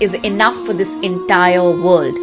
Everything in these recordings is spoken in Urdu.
is enough for this entire world।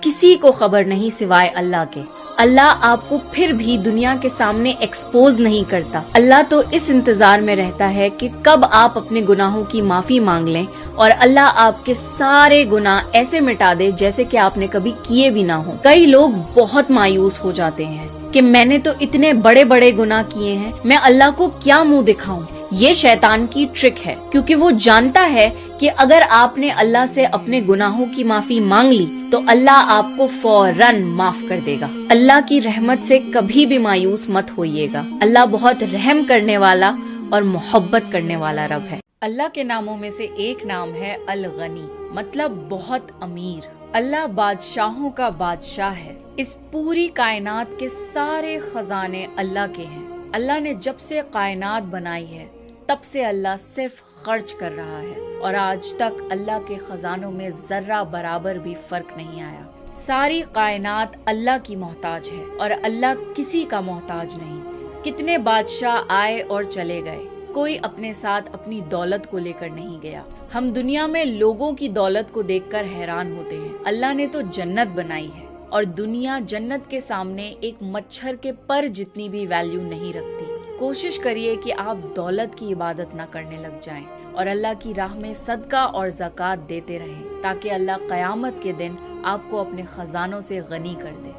کسی کو خبر نہیں سوائے اللہ کے۔ اللہ آپ کو پھر بھی دنیا کے سامنے ایکسپوز نہیں کرتا۔ اللہ تو اس انتظار میں رہتا ہے کہ کب آپ اپنے گناہوں کی معافی مانگ لیں اور اللہ آپ کے سارے گناہ ایسے مٹا دے جیسے کہ آپ نے کبھی کیے بھی نہ ہوں۔ کئی لوگ بہت مایوس ہو جاتے ہیں کہ میں نے تو اتنے بڑے بڑے گناہ کیے ہیں، میں اللہ کو کیا منہ دکھاؤں۔ یہ شیطان کی ٹرک ہے، کیونکہ وہ جانتا ہے کہ اگر آپ نے اللہ سے اپنے گناہوں کی معافی مانگ لی تو اللہ آپ کو فوراً معاف کر دے گا۔ اللہ کی رحمت سے کبھی بھی مایوس مت ہوئیے گا۔ اللہ بہت رحم کرنے والا اور محبت کرنے والا رب ہے۔ اللہ کے ناموں میں سے ایک نام ہے الغنی، مطلب بہت امیر۔ اللہ بادشاہوں کا بادشاہ ہے۔ اس پوری کائنات کے سارے خزانے اللہ کے ہیں۔ اللہ نے جب سے کائنات بنائی ہے تب سے اللہ صرف خرچ کر رہا ہے، اور آج تک اللہ کے خزانوں میں ذرہ برابر بھی فرق نہیں آیا۔ ساری کائنات اللہ کی محتاج ہے اور اللہ کسی کا محتاج نہیں۔ کتنے بادشاہ آئے اور چلے گئے، کوئی اپنے ساتھ اپنی دولت کو لے کر نہیں گیا۔ ہم دنیا میں لوگوں کی دولت کو دیکھ کر حیران ہوتے ہیں۔ اللہ نے تو جنت بنائی ہے اور دنیا جنت کے سامنے ایک مچھر کے پر جتنی بھی ویلیو نہیں رکھتی۔ کوشش کریے کہ آپ دولت کی عبادت نہ کرنے لگ جائیں اور اللہ کی راہ میں صدقہ اور زکوٰۃ دیتے رہیں، تاکہ اللہ قیامت کے دن آپ کو اپنے خزانوں سے غنی کر دے۔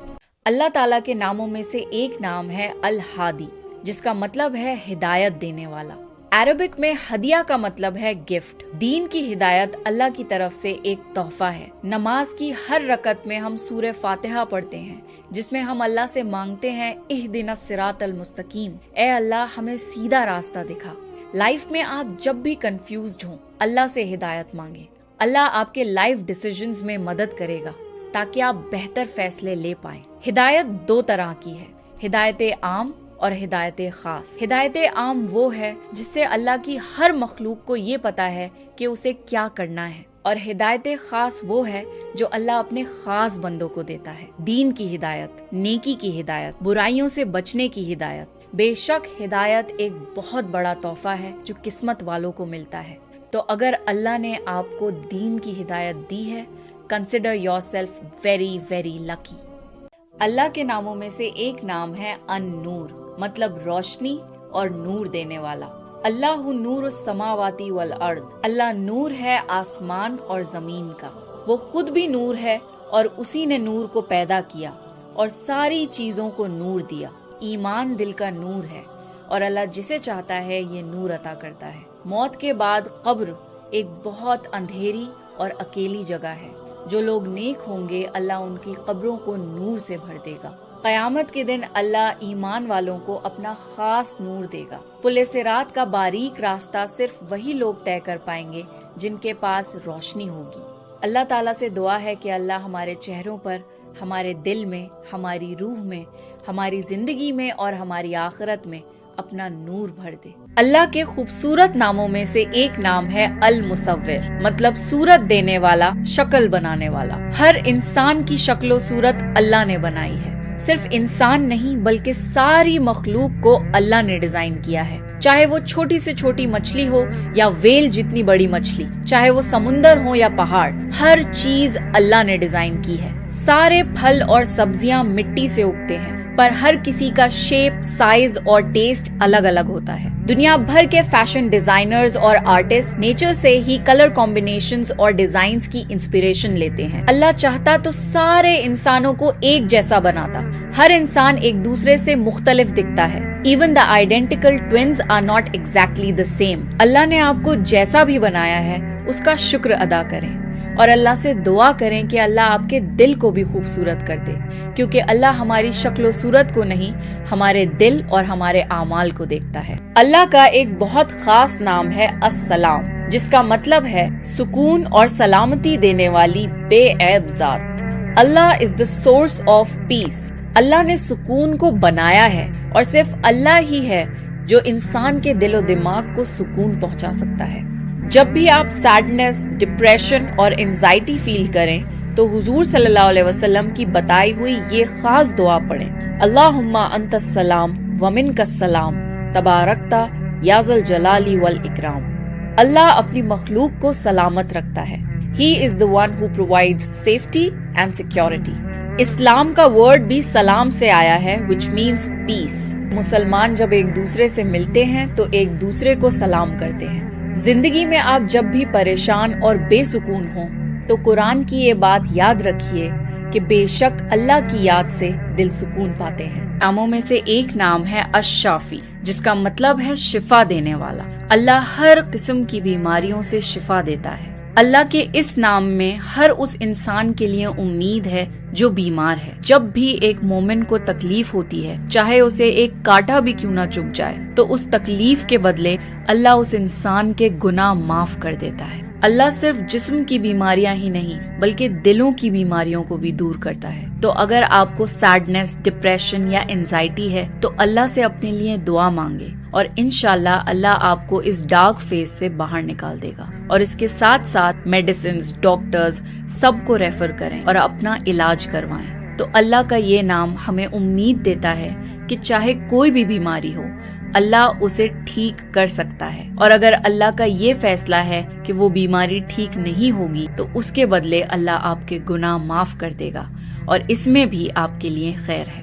اللہ تعالیٰ کے ناموں میں سے ایک نام ہے الہادی، جس کا مطلب ہے ہدایت دینے والا۔ عربک میں ہدیہ کا مطلب ہے گفٹ۔ دین کی ہدایت اللہ کی طرف سے ایک تحفہ ہے۔ نماز کی ہر رکعت میں ہم سورہ فاتحہ پڑھتے ہیں، جس میں ہم اللہ سے مانگتے ہیں اہدنا الصراط المستقیم، اے اللہ ہمیں سیدھا راستہ دکھا۔ لائف میں آپ جب بھی کنفیوزڈ ہوں، اللہ سے ہدایت مانگیں۔ اللہ آپ کے لائف ڈیسیژنز میں مدد کرے گا تاکہ آپ بہتر فیصلے لے پائیں۔ ہدایت دو طرح کی ہے، ہدایت عام اور ہدایت خاص۔ ہدایت عام وہ ہے جس سے اللہ کی ہر مخلوق کو یہ پتا ہے کہ اسے کیا کرنا ہے، اور ہدایت خاص وہ ہے جو اللہ اپنے خاص بندوں کو دیتا ہے۔ دین کی ہدایت، نیکی کی ہدایت، برائیوں سے بچنے کی ہدایت۔ بے شک ہدایت ایک بہت بڑا تحفہ ہے جو قسمت والوں کو ملتا ہے۔ تو اگر اللہ نے آپ کو دین کی ہدایت دی ہے، consider yourself very very lucky. اللہ کے ناموں میں سے ایک نام ہے ان-نور، مطلب روشنی اور نور دینے والا۔ اللہ نور السماوات والارض، اللہ نور ہے آسمان اور زمین کا۔ وہ خود بھی نور ہے اور اسی نے نور کو پیدا کیا اور ساری چیزوں کو نور دیا۔ ایمان دل کا نور ہے اور اللہ جسے چاہتا ہے یہ نور عطا کرتا ہے۔ موت کے بعد قبر ایک بہت اندھیری اور اکیلی جگہ ہے۔ جو لوگ نیک ہوں گے اللہ ان کی قبروں کو نور سے بھر دے گا۔ قیامت کے دن اللہ ایمان والوں کو اپنا خاص نور دے گا۔ پل صراط کا باریک راستہ صرف وہی لوگ طے کر پائیں گے جن کے پاس روشنی ہوگی۔ اللہ تعالیٰ سے دعا ہے کہ اللہ ہمارے چہروں پر، ہمارے دل میں، ہماری روح میں، ہماری زندگی میں اور ہماری آخرت میں اپنا نور بھر دے۔ اللہ کے خوبصورت ناموں میں سے ایک نام ہے المصور، مطلب صورت دینے والا، شکل بنانے والا۔ ہر انسان کی شکل و صورت اللہ نے بنائی ہے۔ صرف انسان نہیں بلکہ ساری مخلوق کو اللہ نے ڈیزائن کیا ہے، چاہے وہ چھوٹی سے چھوٹی مچھلی ہو یا ویل جتنی بڑی مچھلی، چاہے وہ سمندر ہو یا پہاڑ، ہر چیز اللہ نے ڈیزائن کی ہے۔ سارے پھل اور سبزیاں مٹی سے اگتے ہیں، پر ہر کسی کا شیپ، سائز اور ٹیسٹ الگ الگ ہوتا ہے۔ دنیا بھر کے فیشن ڈیزائنرز اور آرٹسٹ نیچر سے ہی کلر کمبینیشنز اور ڈیزائنز کی انسپریشن لیتے ہیں۔ اللہ چاہتا تو سارے انسانوں کو ایک جیسا بناتا۔ ہر انسان ایک دوسرے سے مختلف دکھتا ہے۔ Even the identical twins are not exactly the same۔ اللہ نے آپ کو جیسا بھی بنایا ہے اس کا شکر ادا کریں اور اللہ سے دعا کریں کہ اللہ آپ کے دل کو بھی خوبصورت کر دے، کیونکہ اللہ ہماری شکل و صورت کو نہیں، ہمارے دل اور ہمارے اعمال کو دیکھتا ہے۔ اللہ کا ایک بہت خاص نام ہے السلام، جس کا مطلب ہے سکون اور سلامتی دینے والی بے عیب ذات۔ اللہ از the source of peace۔ اللہ نے سکون کو بنایا ہے اور صرف اللہ ہی ہے جو انسان کے دل و دماغ کو سکون پہنچا سکتا ہے۔ جب بھی آپ سیڈنس، ڈپریشن اور انزائٹی فیل کریں تو حضور صلی اللہ علیہ وسلم کی بتائی ہوئی یہ خاص دعا پڑھیں، اللہم انت السلام ومنک السلام تبارکتا یا ذا الجلال والاکرام۔ اللہ اپنی مخلوق کو سلامت رکھتا ہے، He is the one who provides safety and security. اسلام کا ورڈ بھی سلام سے آیا ہے which means peace. مسلمان جب ایک دوسرے سے ملتے ہیں تو ایک دوسرے کو سلام کرتے ہیں. زندگی میں آپ جب بھی پریشان اور بے سکون ہوں تو قرآن کی یہ بات یاد رکھیے کہ بے شک اللہ کی یاد سے دل سکون پاتے ہیں. ناموں میں سے ایک نام ہے الشافی، جس کا مطلب ہے شفا دینے والا. اللہ ہر قسم کی بیماریوں سے شفا دیتا ہے. اللہ کے اس نام میں ہر اس انسان کے لیے امید ہے جو بیمار ہے. جب بھی ایک مومن کو تکلیف ہوتی ہے، چاہے اسے ایک کانٹا بھی کیوں نہ چبھ جائے، تو اس تکلیف کے بدلے اللہ اس انسان کے گناہ معاف کر دیتا ہے. اللہ صرف جسم کی بیماریاں ہی نہیں بلکہ دلوں کی بیماریوں کو بھی دور کرتا ہے. تو اگر آپ کو سیڈنس، ڈپریشن یا انزائٹی ہے تو اللہ سے اپنے لیے دعا مانگے اور انشاءاللہ اللہ آپ کو اس ڈارک فیز سے باہر نکال دے گا. اور اس کے ساتھ ساتھ میڈیسنز، ڈاکٹرز سب کو ریفر کریں اور اپنا علاج کروائیں. تو اللہ کا یہ نام ہمیں امید دیتا ہے کہ چاہے کوئی بھی بیماری ہو اللہ اسے ٹھیک کر سکتا ہے. اور اگر اللہ کا یہ فیصلہ ہے کہ وہ بیماری ٹھیک نہیں ہوگی تو اس کے بدلے اللہ آپ کے گناہ معاف کر دے گا اور اس میں بھی آپ کے لیے خیر ہے.